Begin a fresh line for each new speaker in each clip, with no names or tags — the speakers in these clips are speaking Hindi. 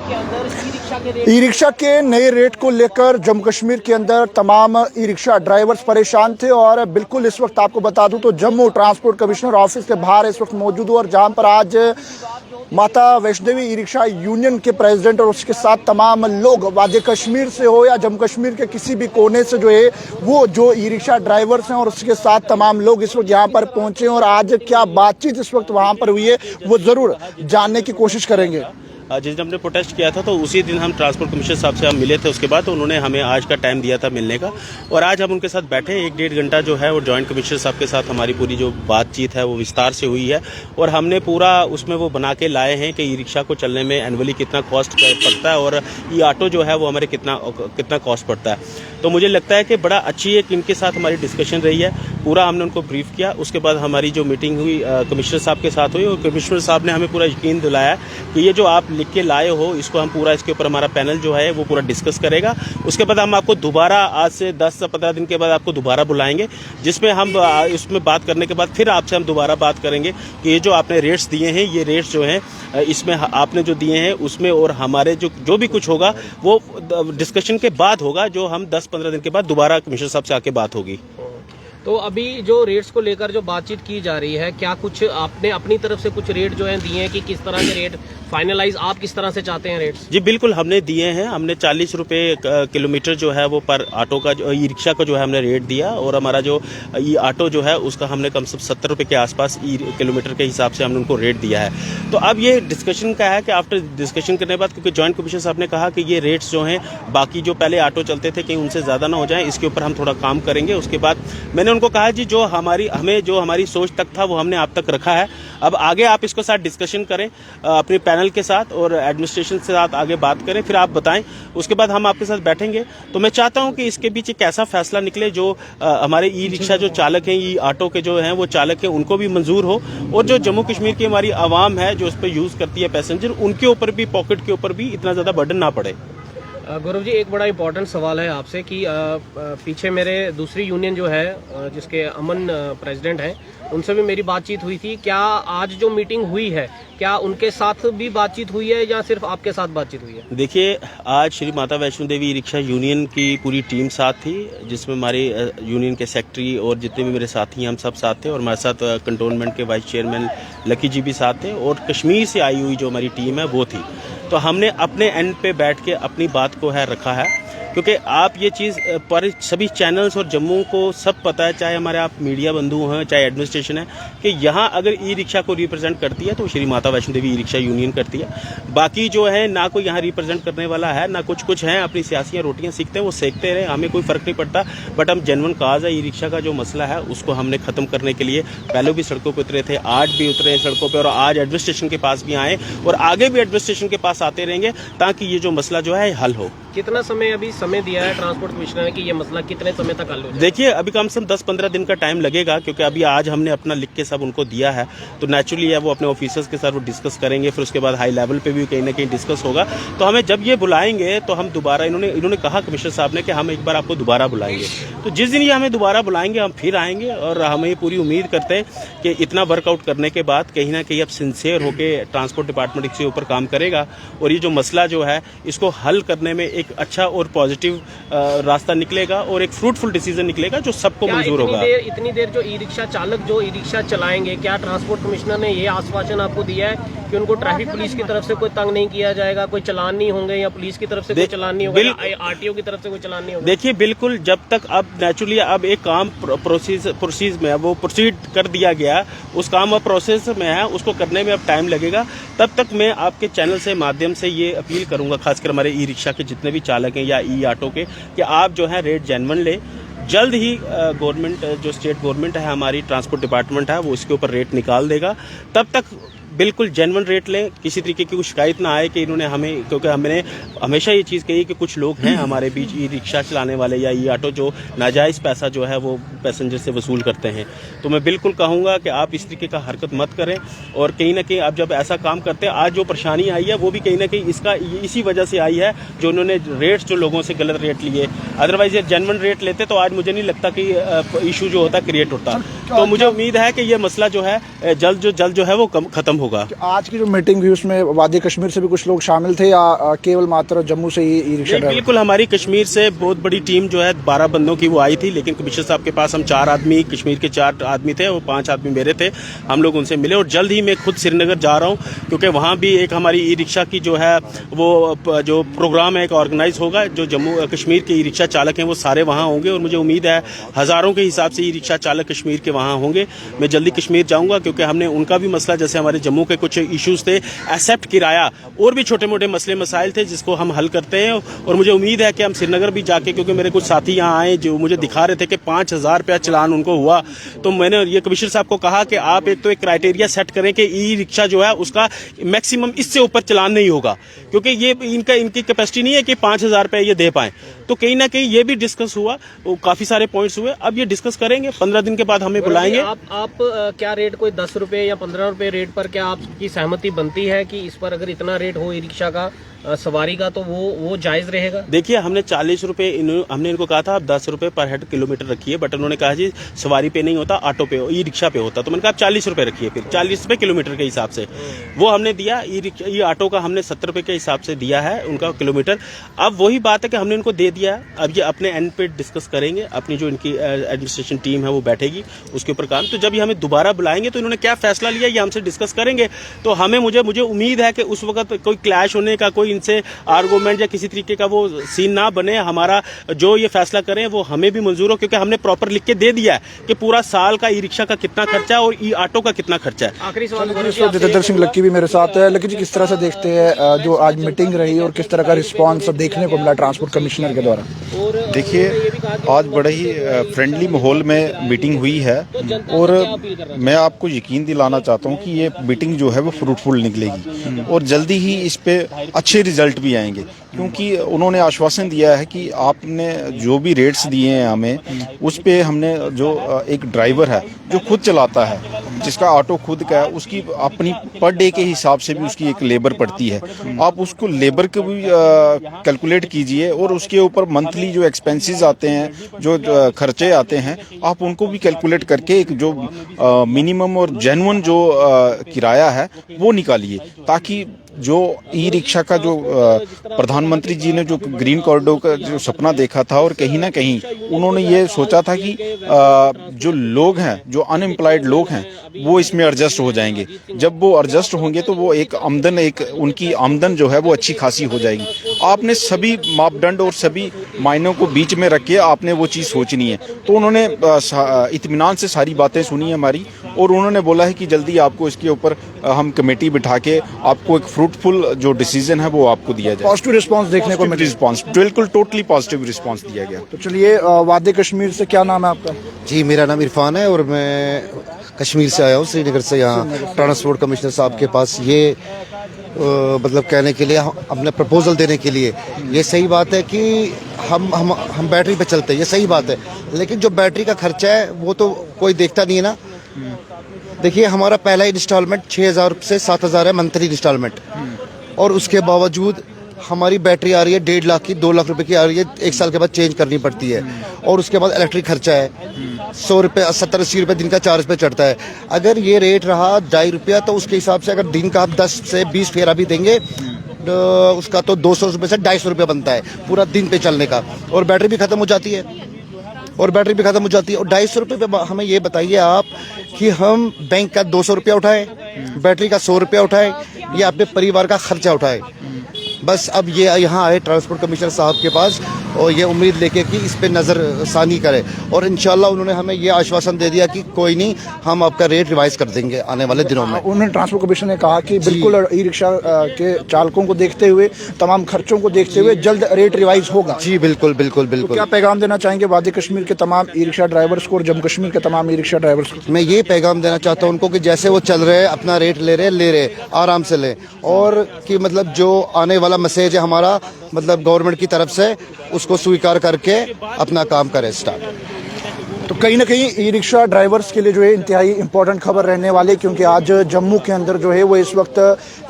के अंदर
ई रिक्शा के नए रेट को लेकर जम्मू कश्मीर के अंदर तमाम ई रिक्शा ड्राइवर्स परेशान थे और बिल्कुल इस वक्त आपको बता दूं तो जम्मू ट्रांसपोर्ट कमिश्नर ऑफिस के बाहर इस वक्त मौजूद हूं और जहां पर आज माता Vaishno Devi e rickshaw union के प्रेसिडेंट और उसके साथ तमाम लोग वाजे कश्मीर से हो या जम्मू कश्मीर के किसी भी कोने से जो है वो जो ई रिक्शा ड्राइवर्स हैं और उसके साथ तमाम लोग इस वक्त यहाँ पर पहुंचे और आज क्या बातचीत इस वक्त वहाँ पर हुई है वो जरूर जानने की कोशिश करेंगे।
जिस दिन हमने प्रोटेस्ट किया था तो उसी दिन हम ट्रांसपोर्ट कमिश्नर साहब से हम मिले थे। उसके बाद तो उन्होंने हमें आज का टाइम दिया था मिलने का और आज हम उनके साथ बैठे 1-1.5 घंटा जो है वो जॉइंट कमिश्नर साहब के साथ हमारी पूरी जो बातचीत है वो विस्तार से हुई है और हमने पूरा उसमें वो बना के लाए हैं कि ई रिक्शा को चलने में एनुअली कितना कॉस्ट पड़ता है और ई ऑटो जो है वो हमारे कितना कॉस्ट पड़ता है। तो मुझे लगता है कि बड़ा अच्छी है कि इनके साथ हमारी डिस्कशन रही है, पूरा हमने उनको ब्रीफ किया। उसके बाद हमारी जो मीटिंग हुई कमिश्नर साहब के साथ हुई और कमिश्नर साहब ने हमें पूरा यकीन दिलाया कि ये जो आप लिख के लाए हो इसको हम पूरा इसके ऊपर हमारा पैनल जो है वो पूरा डिस्कस करेगा। उसके बाद हम आपको दोबारा आज से 10 से 15 दिन के बाद आपको दोबारा बुलाएंगे जिसमें हम इसमें बात करने के बाद फिर आपसे हम दोबारा बात करेंगे कि ये जो आपने रेट्स दिए हैं ये रेट्स जो हैं इसमें आपने जो दिए हैं उसमें और हमारे जो भी कुछ होगा वो डिस्कशन के बाद होगा, जो हम 10-15 दिन के बाद दोबारा कमिश्नर साहब से आके बात होगी।
तो अभी जो रेट्स को लेकर जो बातचीत की जा रही है, क्या कुछ आपने अपनी तरफ से कुछ रेट जो है दिए हैं कि किस तरह के रेट फाइनलाइज आप किस तरह से चाहते हैं रेट्स?
जी बिल्कुल हमने दिए हैं। हमने 40 रुपये किलोमीटर जो है वो पर ऑटो का जो ई रिक्शा का जो है हमने रेट दिया और हमारा जो ई ऑटो जो है उसका हमने कम से कम 70 रुपये के आसपास ई किलोमीटर के हिसाब से हमने उनको रेट दिया है। तो अब ये डिस्कशन का है कि आफ्टर डिस्कशन करने के बाद, क्योंकि जॉइंट कमिश्नर साहब ने कहा कि ये रेट्स जो हैं बाकी जो पहले ऑटो चलते थे कहीं उनसे ज़्यादा ना हो जाए, इसके ऊपर हम थोड़ा काम करेंगे। उसके बाद मैंने उनको कहा जी जो हमारी सोच तक था वो हमने आप तक रखा है, अब आगे आप इसको साथ डिस्कशन करें अपने पैनल के साथ और एडमिनिस्ट्रेशन से साथ आगे बात करें, फिर आप बताएं। उसके बाद हम आपके साथ बैठेंगे। तो मैं चाहता हूं कि इसके बीच एक ऐसा फैसला निकले जो हमारे ई रिक्शा जो चालक हैं, ई ऑटो के जो हैं वो चालक हैं, उनको भी मंजूर हो और जो जम्मू कश्मीर की हमारी आवाम है जो उस पर यूज़ करती है पैसेंजर, उनके ऊपर भी पॉकेट के ऊपर भी इतना ज़्यादा बर्डन ना पड़े।
गौरव जी, एक बड़ा इंपॉर्टेंट सवाल है आपसे कि पीछे मेरे दूसरी यूनियन जो है जिसके अमन प्रेसिडेंट हैं उनसे भी मेरी बातचीत हुई थी। क्या आज जो मीटिंग हुई है क्या उनके साथ भी बातचीत हुई है या सिर्फ आपके साथ बातचीत हुई है? देखिए
आज श्री माता वैष्णो देवी रिक्शा यूनियन की पूरी टीम साथ थी जिसमें हमारे यूनियन के सेक्रेटरी और जितने भी मेरे साथी हैं हम सब साथ थे और हमारे साथ कंटोनमेंट के वाइस चेयरमैन लकी जी भी साथ थे और कश्मीर से आई हुई जो हमारी टीम है वो थी। तो हमने अपने एंड पे बैठ के अपनी बात को है रखा है, क्योंकि आप ये चीज़ पर सभी चैनल्स और जम्मू को सब पता है, चाहे हमारे आप मीडिया बंधु हैं चाहे एडमिनिस्ट्रेशन है, कि यहाँ अगर ई रिक्शा को रिप्रेजेंट करती है तो Shri Mata Vaishno Devi e rickshaw union करती है। बाकी जो है ना कोई यहाँ रिप्रेजेंट करने वाला है ना कुछ हैं अपनी सियासी रोटियाँ सीखते हैं, वो सेकते रहे, हमें कोई फर्क नहीं पड़ता। बट हम जेन्युइन काज है ई रिक्शा का जो मसला है उसको हमने ख़त्म करने के लिए पहले भी सड़कों पर उतरे थे, आज भी उतरे सड़कों पर और आज एडमिनिस्ट्रेशन के पास भी आए और आगे भी एडमिनिस्ट्रेशन के पास आते रहेंगे ताकि ये जो मसला जो है हल हो।
कितना समय अभी समय दिया है ट्रांसपोर्ट कमिश्नर ने कि ये मसला कितने समय तक हल हो जाए?
देखिए अभी कम से कम 10-15 दिन का टाइम लगेगा, क्योंकि अभी आज हमने अपना लिख के सब उनको दिया है। तो नेचुरली है वो अपने ऑफिसर्स के साथ वो डिस्कस करेंगे, फिर उसके बाद हाई लेवल पे भी कहीं ना कहीं डिस्कस होगा। तो हमें जब ये बुलाएंगे तो हम दोबारा इन्होंने कहा कमिश्नर साहब ने कि हम एक बार आपको दोबारा बुलाएंगे। तो जिस दिन ये हमें दोबारा बुलाएंगे हम फिर आएंगे और हमें पूरी उम्मीद करते हैं कि इतना वर्कआउट करने के बाद कहीं ना कहीं अब सिंसियर होकर ट्रांसपोर्ट डिपार्टमेंट इसके ऊपर काम करेगा और ये जो मसला जो है इसको हल करने में एक अच्छा और पॉजिटिव रास्ता निकलेगा और एक फ्रूटफुल डिसीजन निकलेगा जो सबको मंजूर होगा।
इतनी देर जो ई रिक्शा चालक जो ई रिक्शा चलाएंगे, क्या ट्रांसपोर्ट कमिश्नर ने ये आश्वासन आपको दिया है कि उनको ट्रैफिक पुलिस की तरफ से कोई तंग नहीं किया जाएगा, कोई चालान नहीं होंगे या पुलिस की तरफ से कोई चालान नहीं होगा, आरटीओ की तरफ से कोई चालान नहीं होगा?
देखिए बिल्कुल, जब तक अब नेचुरली अब एक काम प्रोसीज में वो प्रोसीड कर दिया गया, उस काम अब प्रोसेस में है, उसको करने में अब टाइम लगेगा। तब तक मैं आपके चैनल से माध्यम से ये अपील करूंगा खासकर हमारे ई रिक्शा के जितने भी चालक हैं या ई ऑटो के, कि आप जो है रेट जेन्युइन ले। जल्द ही गवर्नमेंट जो स्टेट गवर्नमेंट है हमारी ट्रांसपोर्ट डिपार्टमेंट है वो इसके ऊपर रेट निकाल देगा। तब तक बिल्कुल जेन्युइन रेट लें, किसी तरीके की कोई शिकायत ना आए कि इन्होंने हमें, क्योंकि हमने हमेशा ये चीज़ कही कि कुछ लोग हैं हमारे बीच ई रिक्शा चलाने वाले या ई ऑटो जो नाजायज़ पैसा जो है वो पैसेंजर से वसूल करते हैं। तो मैं बिल्कुल कहूँगा कि आप इस तरीके का हरकत मत करें और कहीं ना कहीं आप जब ऐसा काम करते हैं, आज जो परेशानी आई है वो भी कहीं ना कहीं इसी वजह से आई है जो उन्होंने रेट्स जो लोगों से गलत रेट लिए। अदरवाइज ये जेन्युइन रेट लेते तो आज मुझे नहीं लगता कि इशू जो होता क्रिएट होता। तो मुझे उम्मीद है कि ये मसला जो है जल्द जो है वो खत्म होगा।
आज की जो मीटिंग हुई उसमें वादी कश्मीर से भी कुछ लोग शामिल थे या केवल मात्र जम्मू से ही ई रिक्शा ड्राइवर?
बिल्कुल, हमारी कश्मीर से बहुत बड़ी टीम जो है 12 बंदों की वो आई थी, लेकिन कमिश्नर साहब के पास हम 4 आदमी, कश्मीर के 4 आदमी थे और 5 आदमी मेरे थे। हम लोग उनसे मिले और जल्द ही मैं खुद श्रीनगर जा रहा हूँ, क्योंकि वहाँ भी एक हमारी ई रिक्शा की जो है वो जो प्रोग्राम है एक ऑर्गेनाइज होगा। जो जम्मू कश्मीर के ई रिक्शा चालक हैं वो सारे वहाँ होंगे और मुझे उम्मीद है हज़ारों के हिसाब से ई रिक्शा चालक कश्मीर के वहाँ होंगे। मैं जल्दी कश्मीर जाऊँगा, क्योंकि हमने उनका भी मसला, जैसे हमारे जम्मू के कुछ इश्यूज़ थे, एक्सेप्ट किराया और भी छोटे मोटे मसले मसाइल थे जिसको हम हल करते हैं। और मुझे उम्मीद है कि हम श्रीनगर भी जाके, क्योंकि मेरे कुछ साथी यहाँ आए जो मुझे दिखा रहे थे कि 5,000 रुपया चलान उनको हुआ, तो मैंने ये कमिश्नर साहब को कहा कि आप एक तो एक क्राइटेरिया सेट करें कि ई रिक्शा जो है उसका मैक्सिमम इससे ऊपर चलान नहीं होगा, क्योंकि ये इनकी कैपेसिटी नहीं है कि 5,000 रुपये ये दे पाएं। तो कहीं ना कहीं ये भी डिस्कस हुआ, काफी सारे पॉइंट्स हुए। अब ये डिस्कस करेंगे, 15 दिन के बाद हमें बुलाएंगे।
आप क्या रेट, कोई 10 रुपए या 15 रुपए रेट पर क्या आपकी सहमति बनती है कि इस पर अगर इतना रेट हो ई रिक्शा का सवारी का तो वो जायज रहेगा?
देखिए, हमने 40 रुपये हमने इनको कहा था आप 10 रुपये पर हेड किलोमीटर रखिए, बट उन्होंने कहा जी सवारी पे नहीं होता, ऑटो पे, ई रिक्शा पे होता। तो मैंने कहा आप 40 रुपये रखिए, फिर 40 रुपये किलोमीटर के हिसाब से वो हमने दिया। ई ऑटो का हमने 70 रुपये के हिसाब से दिया है उनका किलोमीटर। अब वही बात है कि हमने उनको दे दिया है, अब ये अपने एंड पे डिस्कस करेंगे, अपनी जो इनकी एडमिनिस्ट्रेशन टीम है वो बैठेगी उसके ऊपर काम। तो जब ये हमें दोबारा बुलाएंगे तो इन्होंने क्या फैसला लिया ये हमसे डिस्कस करेंगे। तो मुझे उम्मीद है कि उस वक्त कोई क्लैश होने का, कोई इनसे आर्गूमेंट या किसी तरीके का वो सीन ना बने। हमारा जो ये फैसला करें वो हमें भी मंजूर हो, क्योंकि हमने प्रॉपर लिख के दे दिया है कि पूरा साल का ई रिक्शा का कितना खर्चा है और ई ऑटो का कितना खर्चा है।
आखिरी सवाल
जितेंद्र सिंह लक्की भी मेरे साथ है। लक्की जी, किस तरह से देखते हैं जो आज मीटिंग रही और किस तरह का रिस्पांस देखने को मिला ट्रांसपोर्ट कमिश्नर के द्वारा?
देखिए, आज बड़े ही फ्रेंडली माहौल में मीटिंग हुई है और मैं आपको यकीन दिलाना चाहता हूं कि ये मीटिंग जो है वो फ्रूटफुल निकलेगी और जल्दी ही इस पे अच्छे रिजल्ट भी आएंगे, क्योंकि उन्होंने आश्वासन दिया है कि आपने जो भी रेट्स दिए हैं हमें, उस पे हमने जो एक ड्राइवर है जो खुद चलाता है, जिसका ऑटो खुद का है, उसकी अपनी पर डे के हिसाब से भी उसकी एक लेबर पड़ती है। आप उसको लेबर को भी कैलकुलेट कीजिए और उसके ऊपर मंथली जो एक्सपेंसेस आते हैं, जो खर्चे आते हैं, आप उनको भी कैलकुलेट करके एक जो मिनिमम और जेन्युइन जो किराया है वो निकालिए, ताकि जो ई रिक्शा का जो प्रधानमंत्री जी ने जो ग्रीन कॉरिडोर का जो सपना देखा था और कहीं ना कहीं उन्होंने ये सोचा था कि जो लोग हैं, जो अनएम्प्लॉयड लोग हैं, वो इसमें एडजस्ट हो जाएंगे। जब वो एडजस्ट होंगे तो वो एक उनकी आमदन जो है वो अच्छी खासी हो जाएगी। आपने सभी मापदंड और सभी मायनों को बीच में रख के आपने वो चीज़ सोचनी है। तो उन्होंने इत्मीनान से सारी बातें सुनी हमारी और उन्होंने बोला है कि जल्दी आपको इसके ऊपर हम कमेटी बिठा के आपको एक फ्रूटफुल जो डिसीजन है वो आपको दिया जाए।
पॉजिटिव रिस्पांस देखने को मिला?
रिस्पांस बिल्कुल टोटली पॉजिटिव रिस्पांस दिया गया।
तो चलिए, वादी कश्मीर से क्या नाम है आपका?
जी, मेरा नाम इरफान है और मैं कश्मीर से आया हूँ, श्रीनगर से, यहाँ ट्रांसपोर्ट कमिश्नर साहब के पास ये मतलब कहने के लिए, अपने प्रपोजल देने के लिए। ये सही बात है कि हम बैटरी पे चलते हैं, ये सही बात है, लेकिन जो बैटरी का खर्चा है वो तो कोई देखता नहीं है ना। देखिए, हमारा पहला इंस्टॉलमेंट 6,000 से 7,000 है मंथली इंस्टॉलमेंट, और उसके बावजूद हमारी बैटरी आ रही है 1.5 लाख की, 2 लाख रुपए की आ रही है, 1 साल के बाद चेंज करनी पड़ती है। और उसके बाद इलेक्ट्रिक खर्चा है 100 रुपये, 70-80 रुपये दिन का चार्ज पे चढ़ता है। अगर ये रेट रहा 2.5 रुपया, तो उसके हिसाब से अगर दिन का आप 10 से 20 फेरा भी देंगे तो उसका तो 200 रुपये से 250 रुपये बनता है पूरा दिन पे चलने का, और बैटरी भी खत्म हो जाती है। और 250 रुपये पे हमें ये बताइए आप कि हम बैंक का 200 रुपया उठाएं, बैटरी का 100 रुपया उठाएं, या अपने परिवार का खर्चा उठाएं। बस अब ये यहाँ आए ट्रांसपोर्ट कमिश्नर साहब के पास और ये उम्मीद लेके कि इस पे नज़र सानी करे, और इंशाल्लाह उन्होंने हमें ये आश्वासन दे दिया कि कोई नहीं, हम आपका रेट रिवाइज कर देंगे आने वाले दिनों में।
उन्होंने, ट्रांसपोर्ट कमिश्नर ने कहा कि बिल्कुल ई रिक्शा के चालकों को देखते हुए, तमाम खर्चों को देखते हुए जल्द रेट रिवाइज होगा।
जी बिल्कुल बिल्कुल बिल्कुल।
तो क्या पैगाम देना चाहेंगे वादी कश्मीर के तमाम ई रिक्शा ड्राइवर्स को और जम्मू कश्मीर के तमाम ई रिक्शा ड्राइवर्स को?
मैं ये पैगाम देना चाहता हूँ उनको कि जैसे वो चल रहे हैं, अपना रेट ले रहे आराम से लें, और कि मतलब जो आने वाला मैसेज है हमारा, मतलब गवर्नमेंट की तरफ से, उसको स्वीकार करके अपना काम करें स्टार्ट।
तो कहीं ना कहीं ई रिक्शा ड्राइवर्स के लिए जो है इंतहाई इंपॉर्टेंट खबर रहने वाली, क्योंकि आज जम्मू के अंदर जो है वो इस वक्त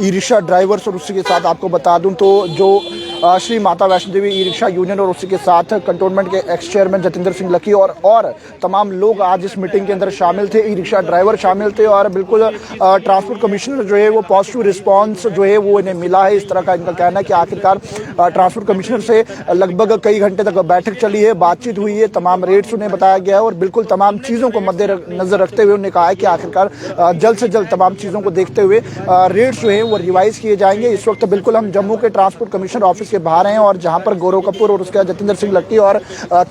ई रिक्शा ड्राइवर्स, और उसके साथ आपको बता दूं तो जो Shri Mata Vaishno Devi e rickshaw union और उसी के साथ कंटोनमेंट के x chairman Jatinder Singh lucky और तमाम लोग आज इस मीटिंग के अंदर शामिल थे। ई रिक्शा ड्राइवर शामिल थे और बिल्कुल ट्रांसपोर्ट कमिश्नर जो है वो पॉजिटिव रिस्पांस जो है वो इन्हें मिला है। इस तरह का इनका कहना है कि आखिरकार ट्रांसपोर्ट कमिश्नर से लगभग कई घंटे तक बैठक चली है, बातचीत हुई है, तमाम रेट्स उन्हें बताया गया है और बिल्कुल तमाम चीज़ों को मद्देनजर रखते हुए उन्होंने कहा है कि आखिरकार जल्द से जल्द तमाम चीज़ों को देखते हुए रेट्स जो है वो रिवाइज किए जाएंगे। इस वक्त बिल्कुल हम जम्मू के ट्रांसपोर्ट कमिश्नर ऑफिस के बाहर हैं और जहां पर गौरव कपूर और उसके जतिंदर सिंह लक्की और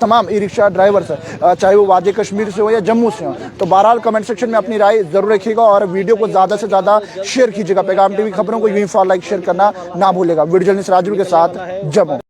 तमाम ई रिक्शा ड्राइवर्स चाहे वो वादी कश्मीर से हो या जम्मू से हो, तो बहरहाल कमेंट सेक्शन में अपनी राय जरूर रखिएगा और वीडियो को ज़्यादा से ज़्यादा शेयर कीजिएगा। पैगाम टीवी खबरों को यूं ही फॉलो, लाइक, शेयर करना ना भूलेगा। वीडियो जर्नलिस्ट राजू के साथ जम्मू।